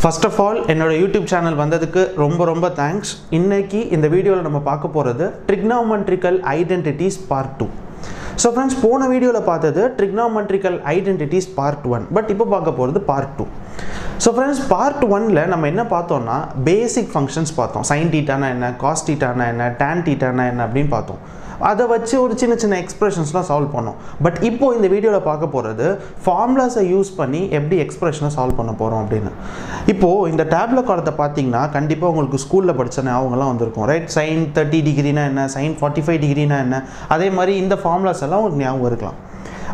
First of all, என்னோட YouTube channel வந்ததுக்கு ரொம்ப thanks. இன்னைக்கு இந்த வீடியோல நம்ம பார்க்க போறது trigonometrical identities part 2. So friends, போன வீடியோல பார்த்தது trigonometrical identities part 1, but இப்போ பார்க்க போறது part 2. So friends, part 1 ல நம்ம என்ன பார்த்தோம்னா basic functions பார்த்தோம். sin theta னா என்ன, cos theta னா என்ன, tan theta னா என்ன அப்படினு பார்த்தோம். அதை வச்சு ஒரு சின்ன எக்ஸ்பிரஷன்ஸ்லாம் சால்வ் பண்ணோம். பட் இப்போ இந்த வீடியோவில் பார்க்க போகிறது ஃபார்முலாஸை யூஸ் பண்ணி எப்படி எக்ஸ்பிரஷனை சால்வ் பண்ண போகிறோம் அப்படின்னு. இப்போது இந்த டேப்லெட் காலத்தை பார்த்தீங்கன்னா கண்டிப்பாக உங்களுக்கு ஸ்கூலில் படித்த ஞாபகம்லாம் வந்திருக்கும், ரைட்? sin 30 டிகிரினா என்ன, sin 45 டிகிரினா என்ன, அதே மாதிரி இந்த ஃபார்முலாஸ் எல்லாம் உங்களுக்கு ஞாபகம் இருக்கலாம்.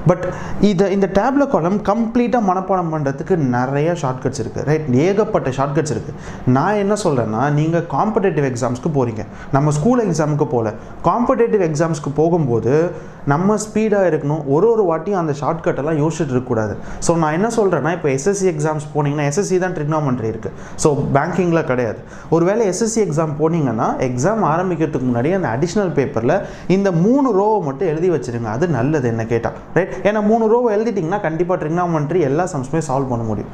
பட் இந்த டேப்லெட் காலம் கம்ப்ளீட்டாக மனப்பாடம் பண்ணுறதுக்கு நிறைய ஷார்ட்கட்ஸ் இருக்குது, ரைட்? ஏகப்பட்ட ஷார்ட்கட்ஸ் இருக்குது. நான் என்ன சொல்கிறேன்னா, நீங்கள் காம்படேட்டிவ் எக்ஸாம்ஸ்க்கு போகிறீங்க, நம்ம ஸ்கூல் எக்ஸாமுக்கு போகல. காம்படேட்டிவ் எக்ஸாம்ஸ்க்கு போகும்போது நம்ம ஸ்பீடாக இருக்கணும். ஒரு வாட்டியும் அந்த ஷார்ட்கட்டெல்லாம் யோசிச்சுட்டு இருக்கக்கூடாது. ஸோ நான் என்ன சொல்கிறேன்னா, இப்போ எஸ்எஸ்சி எக்ஸாம்ஸ் போனீங்கன்னா, எஸ்எஸ்சி தான் ட்ரிக்னாமெட்ரி இருக்குது, ஸோ பேங்கிங்கில் கிடையாது. ஒருவேளை எஸ்எஸ்சி எக்ஸாம் போனீங்கன்னா எக்ஸாம் ஆரம்பிக்கிறதுக்கு முன்னாடி அந்த அடிஷ்னல் பேப்பரில் இந்த 3 ரோவை மட்டும் எழுதி வச்சுருங்க. அது நல்லது என்ன கேட்டால், ரைட்? ஏன்னா 3 ரோவை எழுதிட்டிங்கன்னா கண்டிப்பாக ட்ரிக்னாமெட்ரி எல்லா சம்ஸுமே சால்வ் பண்ண முடியும்.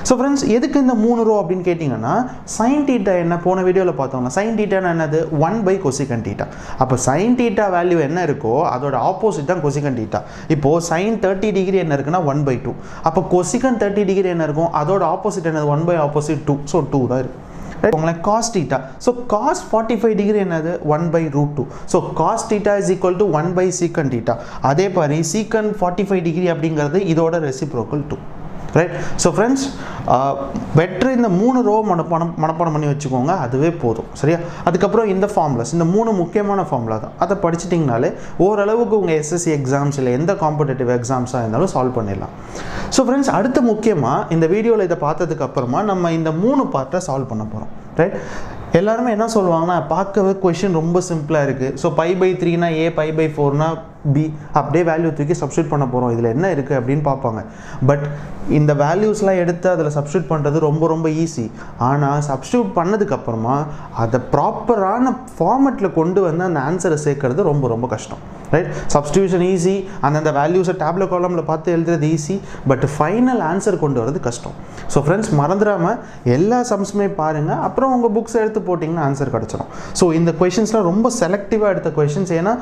ஸோ ஃப்ரெண்ட்ஸ், எதுக்கு இந்த 3 ரோ அப்படின்னு கேட்டிங்கன்னா, சைன் தீட்டா என்ன போன வீடியோவில் பார்த்தோம்னா, சைன் தீட்டானா என்னது? 1/cosecant theta. அப்போ சைன் தீட்டா வேல்யூ என்ன இருக்கோ அதோட ஆப்போசிட் தான் cosecant தீட்டா. இப்போது sin 30 டிகிரி என்ன இருக்குன்னா 1/2. அப்போ cosecant 30 டிகிரி என்ன இருக்கும்? அதோட ஆப்போசிட் என்னது? 1/opposite 2. ஸோ 2 தான் இருக்கும். cos theta. So cos 45 degree என்னது? 1/√2. So cos theta is equal to 1/secant theta. அதே மாதிரி secant 45 degree அப்படிங்கிறது இதோட reciprocal 2. ரைட்? ஸோ ஃப்ரெண்ட்ஸ், பெட்ரு இந்த 3 ரோ மனப்பாடம் பண்ணி வச்சுக்கோங்க, அதுவே போதும், சரியா? அதுக்கப்புறம் இந்த ஃபார்முலாஸ், இந்த 3 முக்கியமான ஃபார்முலா தான். அதை படிச்சிட்டிங்கனாலே ஓரளவுக்கு உங்கள் எஸ்எஸ்சி எக்ஸாம்ஸ் இல்லை எந்த காம்படேட்டிவ் எக்ஸாம்ஸாக இருந்தாலும் சால்வ் பண்ணிடலாம். ஸோ ஃப்ரெண்ட்ஸ், அடுத்து முக்கியமாக இந்த வீடியோவில் இதை பார்த்ததுக்கு அப்புறமா நம்ம இந்த 3 பார்ட்டை சால்வ் பண்ண போகிறோம், ரைட்? எல்லாருமே என்ன சொல்லுவாங்கன்னா, பார்க்கவே கொஷின் ரொம்ப சிம்பிளாக இருக்குது, ஸோ π/3னா a, π/4னா b, அப்படியே வேல்யூ தூக்கி சப்ஸ்டியூட் பண்ண போகிறோம், இதில் என்ன இருக்குது அப்படின்னு பார்ப்பாங்க. பட் இந்த வேல்யூஸ்லாம் எடுத்து அதில் சப்ஸ்டியூட் பண்ணுறது ரொம்ப ஈஸி. ஆனால் சப்ஸ்டியூட் பண்ணதுக்கப்புறமா அதை ப்ராப்பரான ஃபார்மெட்டில் கொண்டு வந்து அந்த ஆன்சரை சேர்க்கறது ரொம்ப கஷ்டம், ரைட்? சப்ஸ்டியூஷன் ஈஸி, அந்தந்த வேல்யூஸை டேப்லெட் காலமில் பார்த்து எழுதுறது ஈஸி, பட் ஃபைனல் ஆன்சர் கொண்டு வரது கஷ்டம். ஸோ ஃப்ரெண்ட்ஸ், மறந்துடாமல் எல்லா சம்ஸுமே பாருங்கள், அப்புறம் உங்கள் புக்ஸை எடுத்து போட்டிங்கன்னா ஆன்சர் கிடச்சிடும். ஸோ இந்த கொஷின்ஸ்லாம் ரொம்ப செலக்டிவாக எடுத்த கொஷின்ஸ், ஏன்னா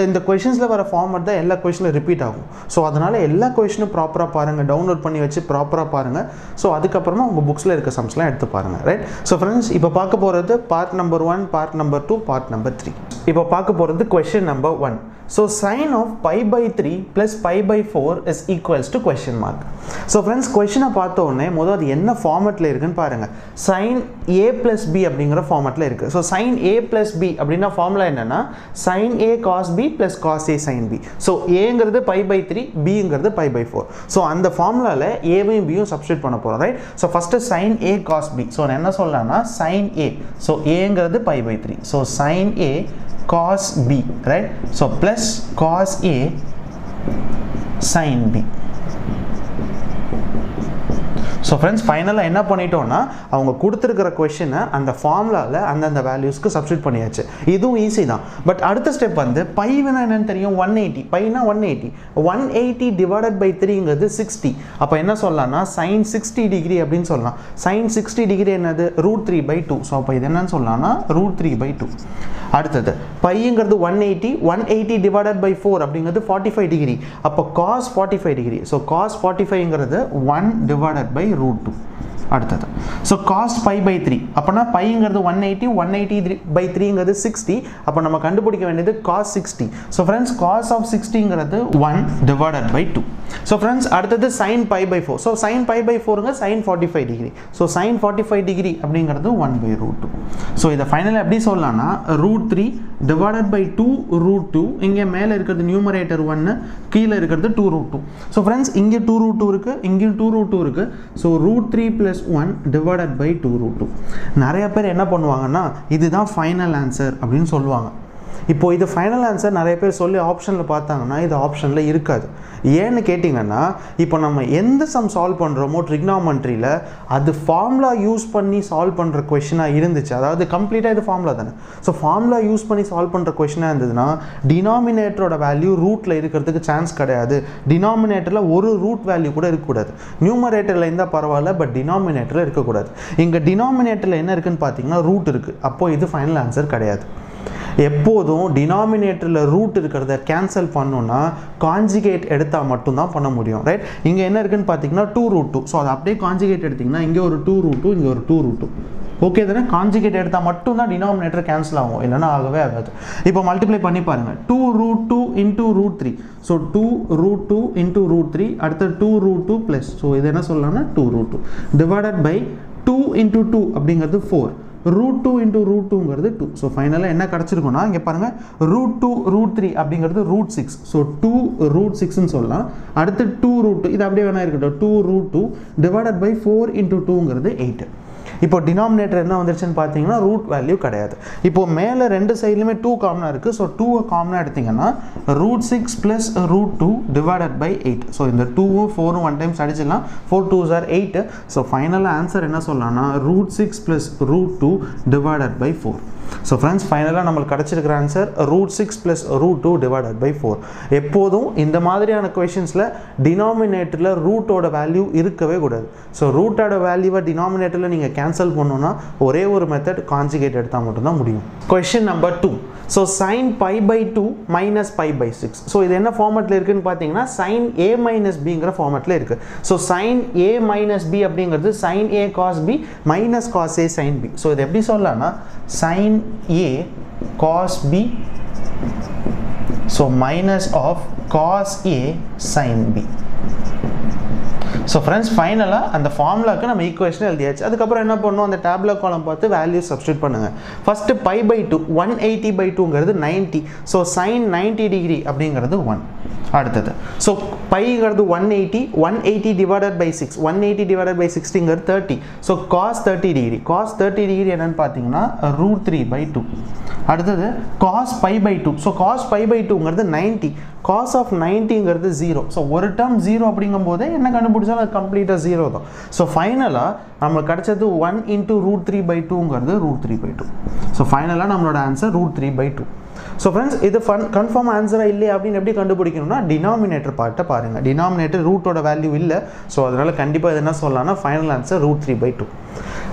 இந்த கொஷின்ஸில் வர ஃபார்மட் தான் எல்லா கொஷினில் ரிப்பீட் ஆகும். ஸோ அதனால் எல்லா கொஷினும் ப்ராப்பராக பாருங்கள், டவுன்லோட் பண்ணி வச்சு ப்ராப்பராக பாருங்கள். ஸோ அதுக்கப்புறமா உங்கள் புக்ஸில் இருக்க சம்ஸ்லாம் எடுத்து பாருங்கள், ரைட்? ஸோ ஃப்ரெண்ட்ஸ், இப்போ பார்க்க போகிறது part number 1, part number 2, part number 3. இப்போ பார்க்க போகிறது question number 1. So sin of π/3 plus π/4 is equals to question mark. So friends, கொஷினை பார்த்த உடனே முதல் அது என்ன ஃபார்மெட்டில் இருக்குன்னு பாருங்கள். sin a plus b அப்படிங்கிற ஃபார்மெட்டில் இருக்குது. So sin a plus b அப்படின்னா ஃபார்முலா என்னென்னா sin a cos b plus cos a sin b. So ஏங்கிறது π/3, bங்கிறது π/4. ஸோ அந்த ஃபார்முலாவில் ஏவையும் பியும் சப்ஸ்டியூட் பண்ண போகிறோம், right? So first sin a cos b. So நான் என்ன சொல்லலாம்னா sin a, ஸோ ஏங்கிறது π/3, so sin a cos b, right? So plus cos a sin b. So friends, ஃபைனலாக என்ன பண்ணிட்டோம்னா, அவங்க கொடுத்துருக்கிற கொஷினை அந்த ஃபார்முலாவில் அந்தந்த வேல்யூஸ்க்கு சப்ஸ்டியூட் பண்ணியாச்சு. இதுவும் ஈஸி தான். பட் அடுத்த ஸ்டெப் வந்து பைனா என்னன்னு தெரியும்? 180. பைனா 180 டிவைடட் பை 3ங்கிறது 60. அப்போ என்ன சொல்லலாம்னா sin 60 டிகிரி அப்படின்னு சொல்லலாம். sin 60 டிகிரி என்னது? √3/2. ஸோ அப்போ இது என்னன்னு சொல்லலாம்னா √3/2. அடுத்தது பைங்கிறது 180 டிவைடட் பை 4 அப்படிங்கிறது 45 டிகிரி. அப்போ cos 45 டிகிரி. ஸோ cos 45ங்கிறது 1 டிவைடட் பை √2. அடுத்தது ஸோ cos π/3. அப்போனா பைங்கிறது 180/3ங்கிறது 60. அப்போ நம்ம கண்டுபிடிக்க வேண்டியது cos 60. So friends, cos of 60ங்கிறது 1 டிவைடட் பை 2. ஸோ ஃப்ரெண்ட்ஸ், அடுத்தது sin π/4. ஸோ sin π/4ங்க sin 45 degree. So sin 45 degree அப்படிங்கிறது 1/√2. ஸோ இதை ஃபைனலாக எப்படி சொல்லலாம்னா √3 டிவைடட் பை 2√2. இங்கே மேலே இருக்கிறது நியூமரேட்டர் 1, கீழே இருக்கிறது 2√2. ஸோ ஃப்ரெண்ட்ஸ், இங்கே 2√2 இருக்குது, இங்கேயும் 2√2 இருக்குது. So √3 + 1 divided by 2√2. நிறைய பேர் என்ன பண்ணுவாங்கன்னா, இதுதான் ஃபைனல் ஆன்சர் அப்படின்னு சொல்லுவாங்க. இப்போ இது ஃபைனல் ஆன்சர் நிறைய பேர் சொல்லி ஆப்ஷனில் பார்த்தாங்கன்னா இது ஆப்ஷனில் இருக்காது. ஏன்னு கேட்டிங்கன்னா இப்போ நம்ம எந்த சம் சால்வ் பண்ணுறோமோ ட்ரிக்னாமெண்ட்ரியில் அது ஃபார்முலா யூஸ் பண்ணி சால்வ் பண்ணுற கொஷினாக இருந்துச்சு. அதாவது கம்ப்ளீட்டாக இது ஃபார்முலா தானே. ஸோ ஃபார்முலா யூஸ் பண்ணி சால்வ் பண்ணுற கொஷினாக இருந்ததுன்னா டினாமினேட்டரோட வேல்யூ ரூட்டில் இருக்கிறதுக்கு சான்ஸ் கிடையாது. டினாமினேட்டரில் ஒரு ரூட் வேல்யூ கூட இருக்கக்கூடாது. நியூமரேட்டரில் இருந்தால் பரவாயில்ல, பட் டினாமினேட்டரில் இருக்கக்கூடாது. இங்கே டினாமினேட்டரில் என்ன இருக்குன்னு பார்த்தீங்கன்னா ரூட் இருக்குது. அப்போது இது ஃபைனல் ஆன்சர் கிடையாது. எப்போதும் டினாமினேட்டரில் ரூட் இருக்கிறத கேன்சல் பண்ணணும்னா கான்ஜுகேட் எடுத்தால் மட்டும்தான் பண்ண முடியும். ரைட், இங்கே என்ன இருக்குன்னு பார்த்தீங்கன்னா 2√2. ஸோ அதை அப்படியே கான்ஜுகேட் எடுத்திங்கன்னா இங்கே ஒரு 2√2, இங்கே ஒரு 2√2. ஓகே தானே? கான்ஜுகேட் எடுத்தால் மட்டும்தான் டினாமினேட்டர் கேன்சல் ஆகும், இல்லைன்னா ஆகவே ஆகாது. இப்போ மல்டிப்ளை பண்ணி பாருங்கள். 2√2 into √3. ஸோ 2√2 into √3, அடுத்து 2√2 ப்ளஸ், ஸோ இது என்ன சொல்லலாம்னா 2√2 டிவைடட் பை 2 into 2 அப்படிங்கிறது 4. √2 into √2ங்கிறது 2. ஸோ ஃபைனலாக என்ன கிடச்சிருக்குன்னா இங்கே பாருங்கள் √2 √3 அப்படிங்கிறது √6. ஸோ 2√6ன்னு சொல்லலாம். அடுத்து 2√2, இது அப்படியே வேணா இருக்கட்டும், 2√2 டிவைடட் பை 4 into 2ங்கிறது 8. இப்போ டினாமினேட்டர் என்ன வந்துருச்சுன்னு பார்த்தீங்கன்னா ரூட் வேல்யூ கிடையாது. இப்போ மேலே ரெண்டு சைட்லையுமே 2 காமனாக இருக்குது. ஸோ 2 காமனாக எடுத்திங்கன்னா √6 ப்ளஸ் √2 டிவைடட் பை 8. ஸோ இந்த 2ம் 4ம் 1 டைம்ஸ் அடிச்சிடலாம். 4 2s are 8. ஸோ ஃபைனலாக ஆன்சர் என்ன சொல்லலாம்னா √6 plus √2 divided by 4. So friends ஃபைனலாக நம்மளுக்கு கிடச்சிருக்கிற ஆன்சர் √6 ப்ளஸ் √2 டிவைடட் பை 4. எப்போதும் இந்த மாதிரியான கொஷின்ஸில் டினாமினேட்டரில் ரூட்டோட வேல்யூ இருக்கவே கூடாது. ஸோ ரூட்டோட வேல்யூவை டினாமினேட்டரில் நீங்கள் கேன்சல் பண்ணணும்னா ஒரே ஒரு மெத்தட் கான்ஜுகேட் எடுத்தால் மட்டும்தான் முடியும். Question number 2. So sin π/2 minus π/6. So இது என்ன ஃபார்மேட்டில் இருக்குதுன்னு பார்த்தீங்கன்னா sin a minus bங்கிற ஃபார்மேட்டில் இருக்குது. So sin a minus b அப்படிங்கிறது sin a cos b minus cos a sin b. So இது எப்படி சொல்லலாம்னா sin a cos b so minus of cos a sin b. So friends ஃபைனலாக அந்த ஃபார்முலாவுக்கு நம்ம equation எழுதியாச்சு. அதுக்கப்புறம் என்ன பண்ணணும், அந்த டேப்லெட் காலம் பார்த்து வேல்யூ சப்ஸ்டியூட் பண்ணுங்கள். ஃபஸ்ட்டு π/2 180/2ங்கிறது 90. ஸோ sin 90 டிகிரி அப்படிங்கிறது 1. அடுத்தது ஸோ பைங்கிறது 180 டிவைடட் பை 6, 180 டிவைடட் பை 60ங்கிறது 30. So cos 30 degree, cos 30 degree என்னன்னு பார்த்தீங்கன்னா √3/2. அடுத்தது cos π/2. ஸோ cos π/2ங்கிறது 90, cos of 90ங்கிறது 0. ஸோ ஒரு டேர்ம் 0 அப்படிங்கும் போதே என்ன கண்டுபிடிச்சாலும் அது கம்ப்ளீட்டாக 0 தான். ஸோ ஃபைனலாக நம்மளுக்கு கிடைச்சது 1 into √3/2ங்கிறது √3/2. ஸோ ஃபைனலாக நம்மளோட ஆன்சர் √3/2. ஸோ ஃப்ரெண்ட்ஸ் இது கன்ஃபார்ம் ஆன்சராக இல்லை அப்படின்னு எப்படி கண்டுபிடிக்கணும்னா டினாமினேட்டர் பார்ட்டை பாருங்கள். டினாமினேட்டர் ரூட்டோட வேல்யூ இல்லை. ஸோ அதனால் கண்டிப்பாக இது என்ன சொல்லலாம்னா ஃபைனல் ஆன்சர் √3/2.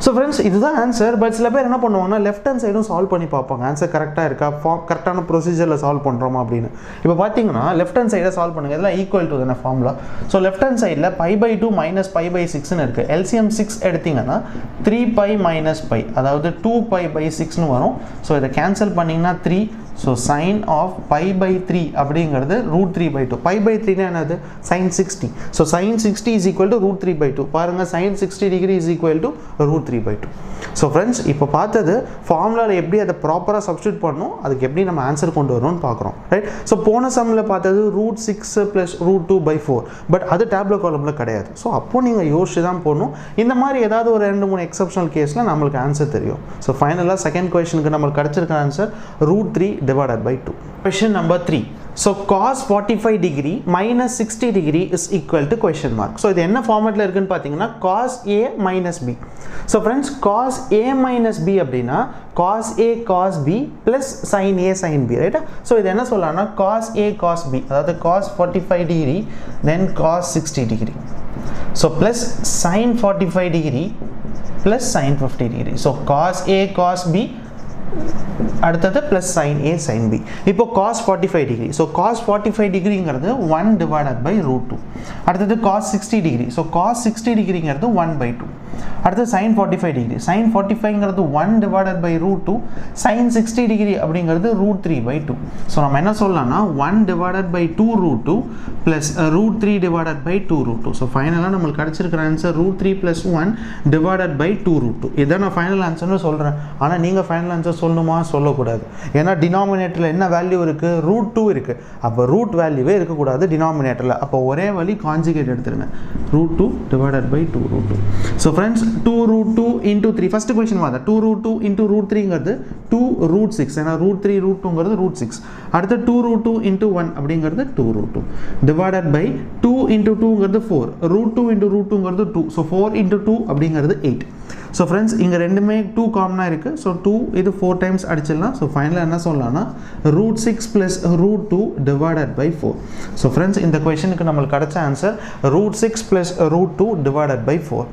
ஸோ ஃப்ரெண்ட்ஸ் இதுதான் ஆன்சர். பட் சில பேர் என்ன பண்ணுவாங்கன்னா லெஃப்ட் ஹேண்ட் சைடும் சால்வ் பண்ணி பார்ப்பாங்க, ஆன்சர் கரெக்டாக இருக்கா, கரெக்டான ப்ரொசீஜரில் சால்வ் பண்ணுறோமா அப்படின்னு. இப்போ பார்த்தீங்கன்னா லெஃப்ட் ஹேண்ட் சைடை சால்வ் பண்ணுங்கள், இதெல்லாம் ஈக்குவல் டு தானே ஃபார்முலா. ஸோ லெஃப்ட் ஹேண்ட் சைடில் π/2 minus π/6ன்னு இருக்குது. LCM 6 எடுத்திங்கன்னா 3π minus π, அதாவது 2π/6ன்னு வரும். ஸோ இதை கேன்சல் பண்ணிங்கன்னா 3. ஸோ sin of π/3 அப்படிங்கிறது √3/2. π/3னா என்னது, sin 60. So sin 60 is equal to √3/2. பாருங்கள் sin 60 degree is equal to √3/2. So friends இப்போ பார்த்தது ஃபார்முலாவில் எப்படி அதை ப்ராப்பராக சப்ஸ்டியூட் பண்ணணும், அதுக்கு எப்படி நம்ம ஆன்சர் கொண்டு வரணும்னு பார்க்குறோம். ரைட், ஸோ போன சம்மில் பார்த்தது √6 + √2/4. பட் அது டேப்லெட் காலமில் கிடையாது. ஸோ அப்போ நீங்கள் யோசிச்சு தான் போகணும். இந்த மாதிரி ஏதாவது ஒரு 2-3 எக்ஸப்ஷனல் கேஸில் நம்மளுக்கு ஆன்சர் தெரியும். ஸோ ஃபைனலாக செகண்ட் கொஷனுக்கு நம்மளுக்கு கிடச்சிருக்க answer √3 divided by 2. Question number 3. So cos 45 degree minus 60 degree is equal to question mark. So இது என்ன ஃபார்மேட்டில் இருக்குன்னு பார்த்தீங்கன்னா cos a minus b. So friends cos a minus b அப்படின்னா cos a cos b plus sin a sin b, right? So இது என்ன சொல்லலாம்னா cos a cos b, அதாவது cos 45 degree then cos 60 degree. So plus sin 45 degree plus sin 50 degree. So cos a cos b அடுத்தது plus sin a sin b. இப்போ cos 45 degree. So cos 45 degreeங்கிறது 1 divided by √2. அடுத்தது cos 60 degree. So cos 60 degreeங்கிறது 1/2. அடுத்து sin 45 degree. sin 45ங்கிறது 1 divided by √2. sin 60 degree அப்படிங்கிறது √3/2. So நம்ம என்ன சொல்லலாம்னா 1 divided by 2√2 plus √3 divided by 2√2. So ஃபைனலாக நம்மளுக்கு கிடச்சிருக்கிற ஆன்சர் √3 + 1 divided by 2√2. இதான் நான் ஃபைனல் ஆன்சர்னு சொல்கிறேன். ஆனால் நீங்கள் ஃபைனல் ஆன்சர் சொல்லணுமா, சொல்லக்கூடாது. ஏன்னா டினாமினேட்டரில் என்ன வேல்யூ இருக்குது, √2 இருக்குது. அப்போ ரூட் வேல்யூவே இருக்கக்கூடாது டினாமினேட்டரில். அப்போ ஒரே வழி கான்ஜுகேட் எடுத்துருங்க. root 2 divided by 2 root 2. So friends, 2 root 2 into 3. First question was 2 root 2 into root 3 is 2 root 6. And root 3 root 2 is root 6. After 2 root 2 into 1 is 2 root 2. Divided by 2 into 2 is 4. Root 2 into root 2 is 2. So 4 into 2 is 8. So friends, இங்க ரெண்டுமே 2 காமனா இருக்கு. So 2 இது 4 times அடிச்சிடலாம். So ஃபைனலா என்ன சொல்லலாம்னா root 6 plus root 2 divided by 4. So friends, இந்த क्वेश्चனுக்கு நமக்கு கிடைச்ச answer root 6 plus root 2 divided by 4.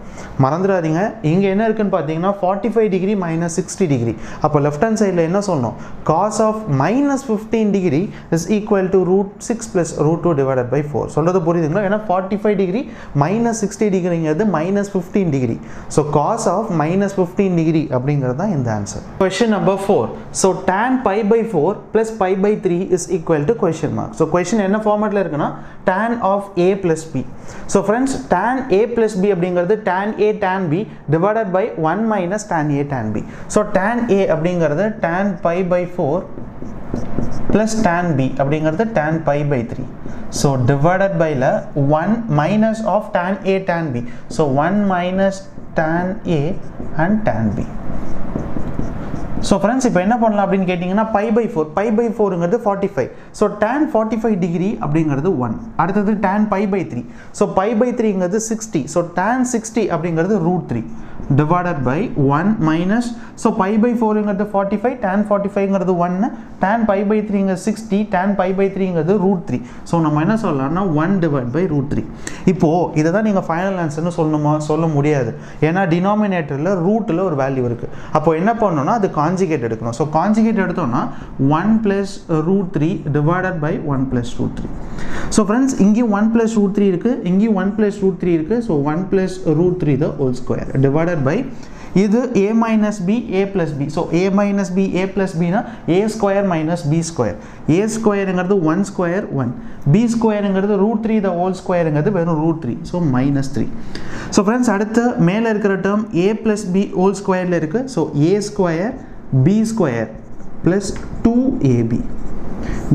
மறந்துடாதீங்க, இங்க என்ன இருக்குன்னு பாத்தீங்கன்னா 45 degree minus 60 degree. அப்ப left hand sideல என்ன சொல்லணும்? Cos of minus 15 degree is equal to root 6 plus root 2 divided by 4. சொல்றது புரியுதுங்களா? ஏன்னா 45 degree minus 60 degreeங்கிறது minus 15 degree. So cos of minus 15 degree அப்படிங்கிறது தான் இந்த answer. Question number 4. So tan pi by 4 plus pi by 3 is equal to question mark. So question என்ன ஃபார்மட்ல இருக்குன்னா tan of a plus b. So friends, tan a plus b அப்படிங்கிறது tan a tan b divided by 1 minus tan a tan b. So tan a அப்படிங்கிறது tan pi by 4 plus tan b அப்படிங்கிறது tan pi by 3. So divided by 1 minus of tan a tan b. So 1 minus tan a and tan b. So friends, இப்போ என்ன பண்ணலாம் அப்படினு கேட்டிங்கனா pi by 4 ங்கிறது 45. So tan 45 degree அப்படிங்கிறது 1. அடுத்து tan pi by 3. So pi by 3 ங்கிறது 60. So tan 60 அப்படிங்கிறது root 3 divided by 1 minus, so pi by 4 ங்கிறது 45, tan 45 ங்கிறது 1, tan pi by 3 ங்கிறது 60, tan pi by 3 ங்கிறது root 3. So நம்ம என்ன சொல்லலாம்னா 1 divided by root 3. இப்போ இத தான் நீங்க ஃபைனல் ஆன்சர்னு சொல்ல முடியாது. ஏனா டினாமினேட்டர்ல ரூட்ல ஒரு வேல்யூ இருக்கு. அப்போ என்ன பண்ணனும்னா அது கான்ஜுகேட் எடுக்கணும். So கான்ஜுகேட் எடுத்தோம்னா 1 plus root 3 divided by 1 plus root 3. So friends, இங்க 1 plus root 3 இருக்கு, இங்க 1 plus root 3 இருக்கு. So 1 plus root 3 the whole square divided by இது a minus b a plus b. So a minus b a plus b na a square minus b square. A square ங்கிறது 1 square 1, b square ங்கிறது root 3 the whole square ங்கிறது வெறும் root 3. So minus 3. So friends, அடுத்து மேல இருக்கிற term a plus b whole square ல இருக்கு. So a square b square plus 2ab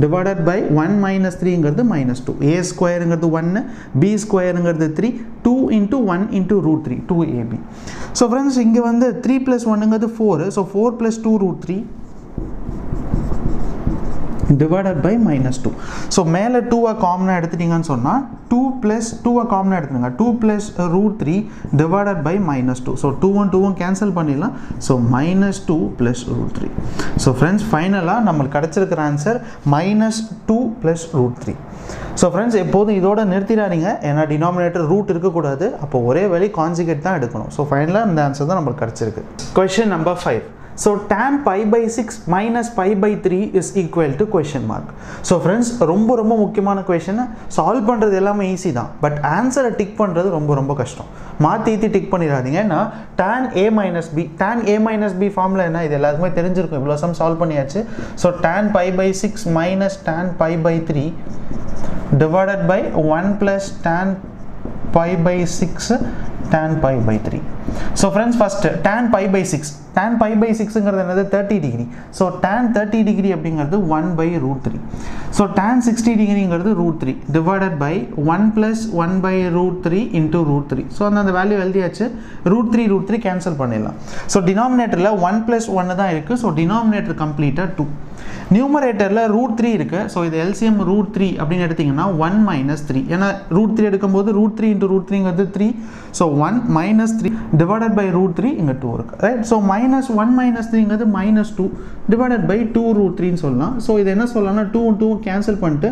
divided by 1 minus 3 ங்கிறது minus 2. a square ங்கிறது 1, b square ங்கிறது 3, 2 into 1 into root 3, 2ab. So friends, இங்க வந்து 3 plus 1 ங்கிறது 4. So 4 plus 2 root 3 divided by minus 2. So மேல 2 காமனா எடுத்துட்டீங்கன்னு சொன்னா 2 plus 2 காமனா எடுத்துங்க. 2 plus root 3 divided by minus 2. So 2 and 2 cancel பண்ணிடலாம். So minus 2 plus root 3. So friends, ஃபைனலா நமக்கு கிடைச்சிருக்கிற answer minus 2 plus root 3. So friends, எப்போதும் இதோட நிறுத்திடாதீங்க. ஏன்னா டினாமினேட்டர் ரூட் இருக்கக்கூடாது. அப்போ ஒரே வழி கான்ஜுகேட் தான் எடுக்கணும். ஸோ ஃபைனலாக இந்த ஆன்சர் தான் நமக்கு கிடச்சிருக்கு. Question number 5. So tan pi by 6 minus pi by 3 is equal to question mark. So friends, ரொம்ப முக்கியமான question. சால்வ் பண்ணுறது எல்லாமே ஈஸி தான், பட் ஆன்சரை டிக் பண்ணுறது ரொம்ப கஷ்டம். மாற்றி டிக் பண்ணிடாதீங்க. ஏன்னா tan a minus b, tan a minus b formula என்ன, இது எல்லாருக்குமே தெரிஞ்சிருக்கும். இவ்வளோ சம் சால்வ் பண்ணியாச்சு. So tan pi by 6 minus tan pi by 3 divided by 1 plus tan pi by 6 tan pi by 3. So friends, first tan pi by 6. Tan pi by 6 ங்கிறது என்னது 30 degree. So tan 30 degree அப்படிங்கிறது 1 by root 3. So tan 60 degree ங்கிறது root 3 divided by 1 plus 1 by root 3 into root 3. So அந்த value எழுதியாச்சு. root 3 cancel பண்ணிடலாம். So denominatorல 1 plus 1 தான் இருக்கு. So denominator கம்ப்ளீட்டா 2. நியூமரேட்டர்ல root 3 இருக்கு. ஸோ இது LCM root 3 அப்படின்னு எடுத்தீங்கன்னா 1 minus 3. ஏன்னா root 3 எடுக்கும்போது root 3 into root 3 ங்கிறது 3. So 1 minus 3 divided by root 3 இங்க 2 இருக்கு. ரைட். ஸோ minus 1 minus 3 ங்கிறது minus 2 divided by 2 root 3 ன்னு சொல்லலாம். ஸோ இது என்ன சொல்லலாம்னா 2 2 கேன்சல் பண்ணிட்டு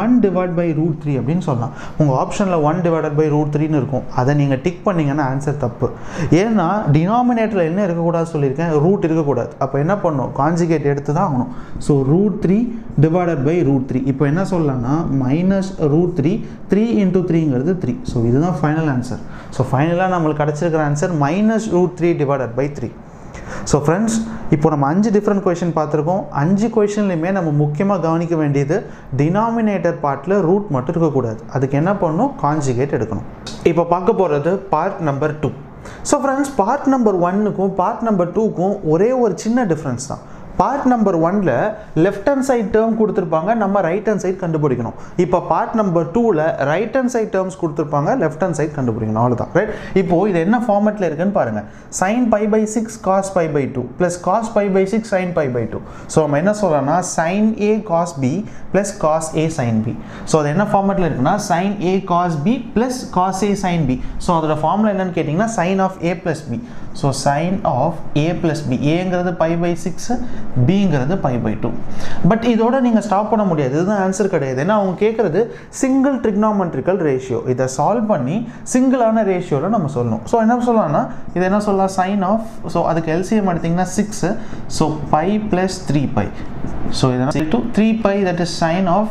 1 divided by root 3 அப்படின்னு சொல்லலாம். உங்கள் ஆப்ஷனில் 1 divided by root 3 ன்னு இருக்கும். அதை நீங்கள் டிக் பண்ணீங்கன்னா ஆன்சர் தப்பு. ஏன்னா டினாமினேட்டரில் என்ன இருக்கக்கூடாது சொல்லியிருக்கேன், ரூட் இருக்கக்கூடாது. அப்போ என்ன பண்ணும், கான்ஜுகேட் எடுத்து தான் ஆகணும். So root 3 divided by root 3. இப்போ என்ன சொல்லலாம்னா minus root 3, 3 into 3 ங்கிறது 3. ஸோ இதுதான் ஃபைனல் ஆன்சர். ஸோ ஃபைனலாக நம்மளுக்கு கிடச்சிருக்கிற answer minus root 3 divided by 3. So friends, இப்போ நம்ம 5 டிஃப்ரெண்ட் கொஷின் பார்த்துருக்கோம். 5 கொஷின்லையுமே நம்ம முக்கியமாக கவனிக்க வேண்டியது டினாமினேட்டர் பார்ட்டில் ரூட் மட்டும் இருக்கக்கூடாது. அதுக்கு என்ன பண்ணணும், கான்ஜுகேட் எடுக்கணும். இப்போ பார்க்க போகிறது part number 2. So friends, part number 1க்கும் பார்ட் நம்பர் 2க்கும் ஒரே ஒரு சின்ன டிஃப்ரென்ஸ் தான். பார்ட் நம்பர் 1ல லெஃப்ட் ஹேண்ட் சைட் டேர்ம் கொடுத்துருப்பாங்க, நம்ம ரைட் ஹேண்ட் சைட் கண்டுபிடிக்கணும். இப்போ பார்ட் நம்பர் 2ல ரைட் ஹேண்ட் சைட் டேர்ம்ஸ் கொடுத்துருப்பாங்க, லெஃப்ட் ஹேண்ட் சைட் கண்டுபிடிக்கணும். அவ்வளோதான். ரைட். இப்போ இது என்ன ஃபார்மேட்டில் இருக்குன்னு பாருங்க. sin π/6 cos π/2 plus cos π/6 sin π/2. So நம்ம என்ன சொல்லலாம்னா sin a cos b plus cos a sin b. So அது என்ன ஃபார்மேட்டில் இருக்குன்னா sin a cos b plus cos a sin b. So அதோட ஃபார்முலா என்னன்னு கேட்டிங்கன்னா sin of a plus b. So sin of a plus b. ஏங்கிறது π/6, bங்கிறது π/2. But இதோட நீங்கள் ஸ்டாப் பண்ண முடியாது. இதுதான் ஆன்சர் கிடையாது. ஏன்னா அவங்க கேட்குறது சிங்கிள் ட்ரிக்னாமெட்ரிக்கல் ரேஷியோ. இதை சால்வ் பண்ணி சிங்கிளான ரேஷியோவில் நம்ம சொல்லணும். ஸோ என்ன சொல்லலாம்னா இது என்ன சொல்லலாம் sin of, ஸோ அதுக்கு LCM எடுத்திங்கன்னா 6, ஸோ π plus 3π. ஸோ இதனால் 3π, that is sin of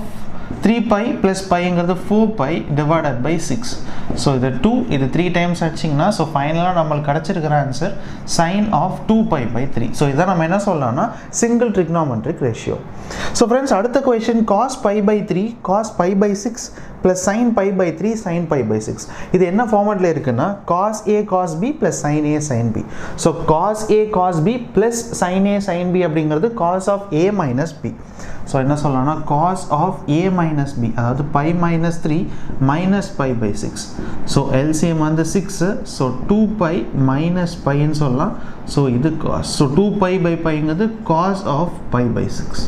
3π plus πங்கிறது 4π divided by 6. So இது 2, இது 3 டைம்ஸ் அடிச்சிங்கன்னா ஸோ ஃபைனலாக நம்மளுக்கு கிடச்சிருக்கிற ஆன்சர் sin of 2π/3. ஸோ இதை நம்ம என்ன சொல்லலாம்னா single trigonometric ratio. So friends அடுத்த question cos π/3 cos π/6 plus sin π/3 sin π/6. இது என்ன ஃபார்மேட்டில் இருக்குன்னா cos a cos b plus sin a sin b. So cos a cos b plus sin a sin b அப்படிங்கிறது cos of a minus b. So என்ன சொல்லலாம்னா cos of a minus b, அதாவது π-3 minus π/6. So LCM வந்து 6, so 2π minus πன்னு சொல்லலாம். So இது cos, so 2π/πங்கிறது cos of π/6.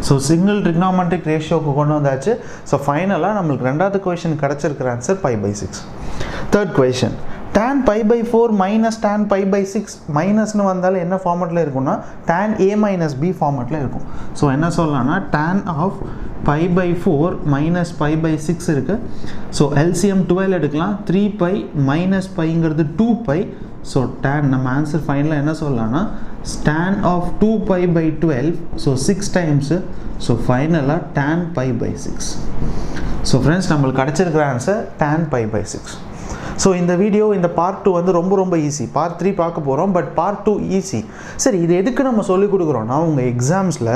So single trigonometric ரேஷியோக்கு கொண்டு வந்தாச்சு. ஸோ ஃபைனலாக நம்மளுக்கு ரெண்டாவது கொஷின் கிடச்சிருக்கிற answer π/6. Third question tan π/4 minus tan π/6 மைனஸ்னு வந்தாலும் என்ன ஃபார்மேட்டில் இருக்கும்னா tan a minus b ஃபார்மேட்டில் இருக்கும். ஸோ என்ன சொல்லலாம்னா tan of π/4 minus π/6 இருக்குது. ஸோ LCM 12 எடுக்கலாம். 3π minus πங்கிறது 2π. ஸோ tan நம்ம ஆன்சர் ஃபைனலாக என்ன சொல்லலாம்னா tan of 2π/12, so 6 times. So ஃபைனலாக tan π/6. ஸோ ஃப்ரெண்ட்ஸ் நம்மளுக்கு கிடச்சிருக்கிற ஆன்சர் tan π/6. ஸோ இந்த வீடியோ, இந்த பார்ட் 2 வந்து ரொம்ப ஈஸி. பார்ட் 3 பார்க்க போகிறோம், பட் பார்ட் 2 ஈஸி. சரி, இது எதுக்கு நம்ம சொல்லிக் கொடுக்குறோன்னா உங்கள் எக்ஸாம்ஸில்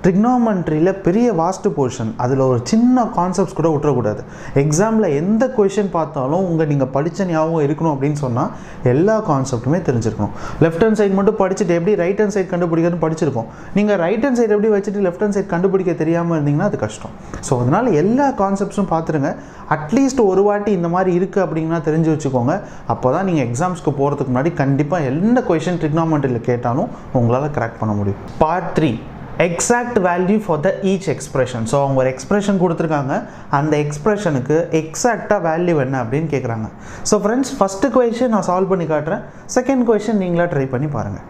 ட்ரிக்னாமெட்ரியில் பெரிய வாஸ்ட் போர்ஷன், அதில் ஒரு சின்ன கான்செப்ட்ஸ் கூட விட்டுறக்கூடாது. எக்ஸாமில் எந்த கொஷின் பார்த்தாலும் நீங்கள் படித்த ஞாபகம் இருக்கணும் அப்படின்னு சொன்னால் எல்லா கான்செப்ட்டுமே தெரிஞ்சிருக்கணும். லெஃப்ட் ஹேண்ட் சைட் மட்டும் படிச்சுட்டு எப்படி ரைட் ஹேண்ட் சைட் கண்டுபிடிக்கிறதுன்னு படிச்சிருக்கோம். நீங்கள் ரைட் ஹேண்ட் சைட் எப்படி வச்சுட்டு லெஃப்ட் ஹேண்ட் சைட் கண்டுபிடிக்க தெரியாமல் இருந்தீங்கன்னா அது கஷ்டம். ஸோ அதனால் எல்லா கான்செப்ட்ஸும் பார்த்துருங்க. அட்லீஸ்ட் ஒரு வாட்டி இந்த மாதிரி இருக்குது அப்படின்னா தெரிஞ்சு வச்சுக்கோங்க. அப்போ தான் நீங்கள் எக்ஸாம்ஸ்க்கு போகிறதுக்கு முன்னாடி கண்டிப்பாக எந்த கொஷின் ட்ரிக்னாமெட்ரியில் கேட்டாலும் உங்களால் கிராக் பண்ண முடியும். Part 3 exact value for the each expression. So அவங்க ஒரு எக்ஸ்பிரஷன் கொடுத்துருக்காங்க, அந்த எக்ஸ்பிரஷனுக்கு எக்ஸாக்டாக வேல்யூ என்ன அப்படின்னு கேட்குறாங்க. ஸோ ஃப்ரெண்ட்ஸ் ஃபஸ்ட்டு கொஷின் நான் சால்வ் பண்ணி காட்டுறேன், செகண்ட் கொஷின் நீங்களாக ட்ரை பண்ணி பாருங்கள்.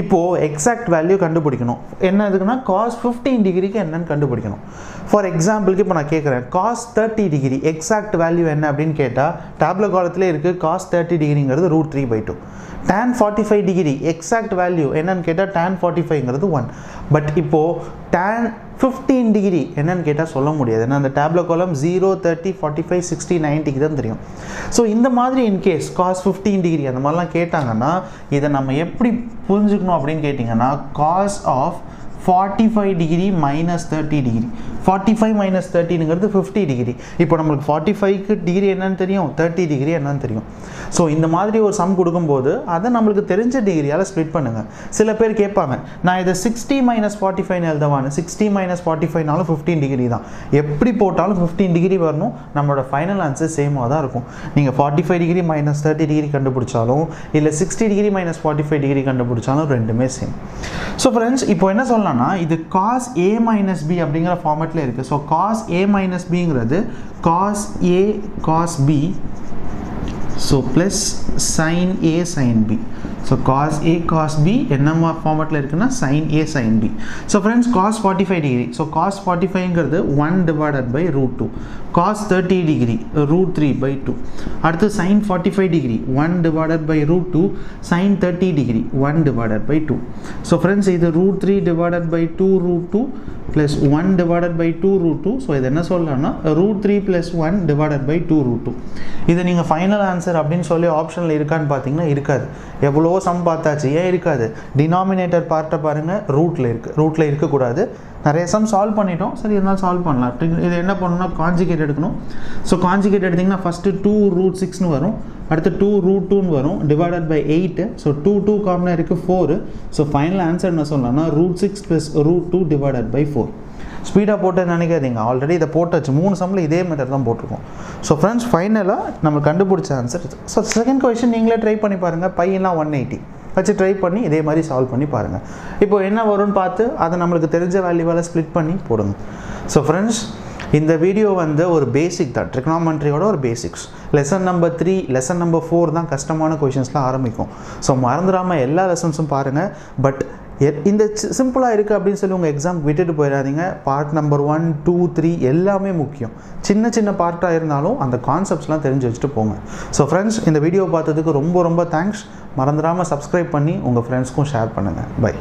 இப்போது எக்ஸாக்ட் வேல்யூ கண்டுபிடிக்கணும். என்ன எதுக்குன்னா cos 15 டிகிரிக்கு என்னன்னு கண்டுபிடிக்கணும். ஃபார் எக்ஸாம்பிளுக்கு இப்போ நான் கேட்குறேன் cos 30 டிகிரி எக்ஸாக்ட் வேல்யூ என்ன அப்படின்னு கேட்டால் டேப்லெட் காலத்திலே இருக்குது cos 30 டிகிரிங்கிறது √3/2. tan 45 degree exact value என்னன்னு கேட்டால் tan 45ங்கிறது 1. பட் இப்போது tan 15 டிகிரி என்னன்னு கேட்டால் சொல்ல முடியாது. ஏன்னா அந்த டேப்லெட் காலம் 0, 30, 45, 60, 90க்கு தான் தெரியும். ஸோ இந்த மாதிரி இன்கேஸ் cos 15 டிகிரி அந்த மாதிரிலாம் கேட்டாங்கன்னா இதை நம்ம எப்படி புரிஞ்சுக்கணும் அப்படின்னு கேட்டிங்கன்னா cos of 45 degree minus 30 degree. 45 minus 30ங்கிறது 50 degree. இப்போ நம்மளுக்கு 45க்கு டிகிரி என்னன்னு தெரியும், 30 டிகிரி என்னன்னு தெரியும். ஸோ இந்த மாதிரி ஒரு சம் கொடுக்கும்போது அதை நம்மளுக்கு தெரிஞ்ச டிகிரியால் ஸ்ப்ளிட் பண்ணுங்கள். சில பேர் கேட்பாங்க நான் இதை 60 minus 45 எழுதவானு. 60 minus 45னாலும் 15 டிகிரி தான். எப்படி போட்டாலும் 15 டிகிரி வரணும். நம்மளோட ஃபைனல் ஆன்சர் சேமாக தான் இருக்கும். நீங்கள் 45 டிகிரி minus 30 டிகிரி கண்டுபிடிச்சாலும் இல்லை 60 டிகிரி minus 45 டிகிரி கண்டுபிடிச்சாலும் ரெண்டுமே சேம். ஸோ ஃப்ரெண்ட்ஸ் இப்போ என்ன சொல்லலாம்னா இது cos a minus b அப்படிங்கிற ஃபார்மேட்டில் இருக்குது. So cos a minus bங்கிறது cos a cos b, so plus sin a sin b. So cos a cos b என்ன ஃபார்மேட்டில் இருக்குன்னா sin a sin b. So friends cos 45 degree, so cos 45ங்கிறது 1 divided by √2. cos 30 degree √3/2. அடுத்து sin 45 degree 1 divided by √2. sin 30 degree 1 divided by 2. So friends இது √3 divided by 2 √2 plus 1 divided by 2 √2. So இது என்ன சொல்லலாம்னா √3 plus 1 divided by 2 √2. இதை நீங்கள் final answer அப்படின்னு சொல்லி ஆப்ஷனில் இருக்கான்னு பார்த்தீங்கன்னா இருக்காது. எவ்வளவோ சம் பார்த்தாச்சு, ஏன் இருக்காது? டினாமினேட்டர் பார்ட்டை பாருங்கள், ரூட்டில் இருக்குது. ரூட்டில் இருக்கக்கூடாது. நிறைய சம் சால்வ் பண்ணிட்டோம். சரி இருந்தாலும் சால்வ் பண்ணலாம். இது என்ன பண்ணணும்னா கான்ஜுகேட் எடுக்கணும். ஸோ கான்ஜுகேட் எடுத்திங்கன்னா ஃபஸ்ட்டு 2√6 வரும், அடுத்து 2√2 வரும், டிவைடட் பை 8. ஸோ 2 காமனாக இருக்குது 4. ஸோ ஃபைனல் ஆன்சர் என்ன சொல்லலாம்னா √6 + √2 டிவைடட் பை 4. ஸ்பீடாக போட்டு நினைக்காதீங்க, ஆல்ரெடி இதை போட்டாச்சு. 3 சம்மில் இதே மெத்தட் தான் போட்டிருக்கோம். ஸோ ஃப்ரெண்ட்ஸ் ஃபைனலாக நம்ம கண்டுபிடிச்ச ஆன்சர். ஸோ செகண்ட் கொஸ்டின் நீங்களே ட்ரை பண்ணி பாருங்கள். பையெல்லாம் 180 வச்சு ட்ரை பண்ணி இதே மாதிரி சால்வ் பண்ணி பாருங்கள். இப்போ என்ன வரும்னு பார்த்து அதை நம்மளுக்கு தெரிஞ்ச வேல்யூவால் ஸ்ப்ளிட் பண்ணி போடுங்க. ஸோ ஃப்ரெண்ட்ஸ் இந்த வீடியோ வந்து ஒரு பேசிக் தான், ட்ரிக்னாமெண்ட்ரியோட ஒரு basics. Lesson number 3, lesson number 4 தான் கஷ்டமான கொஷின்ஸ்லாம் ஆரம்பிக்கும். ஸோ மறந்துடாமல் எல்லா லெசன்ஸும் பாருங்கள். பட் இந்த சிம்பிளாக இருக்குது அப்படின்னு சொல்லி உங்கள் எக்ஸாம் விட்டுட்டு போயிடாதீங்க. பார்ட் நம்பர் 1, 2, 3 எல்லாமே முக்கியம். சின்ன சின்ன பார்ட்டாக இருந்தாலும் அந்த கான்செப்ட்ஸ்லாம் தெரிஞ்சு வச்சுட்டு போங்க. ஸோ ஃப்ரெண்ட்ஸ் இந்த வீடியோ பார்த்ததுக்கு ரொம்ப ரொம்ப தேங்க்ஸ். மறந்துடாமல் சப்ஸ்கிரைப் பண்ணி உங்கள் ஃப்ரெண்ட்ஸ்க்கும் ஷேர் பண்ணுங்கள். பை.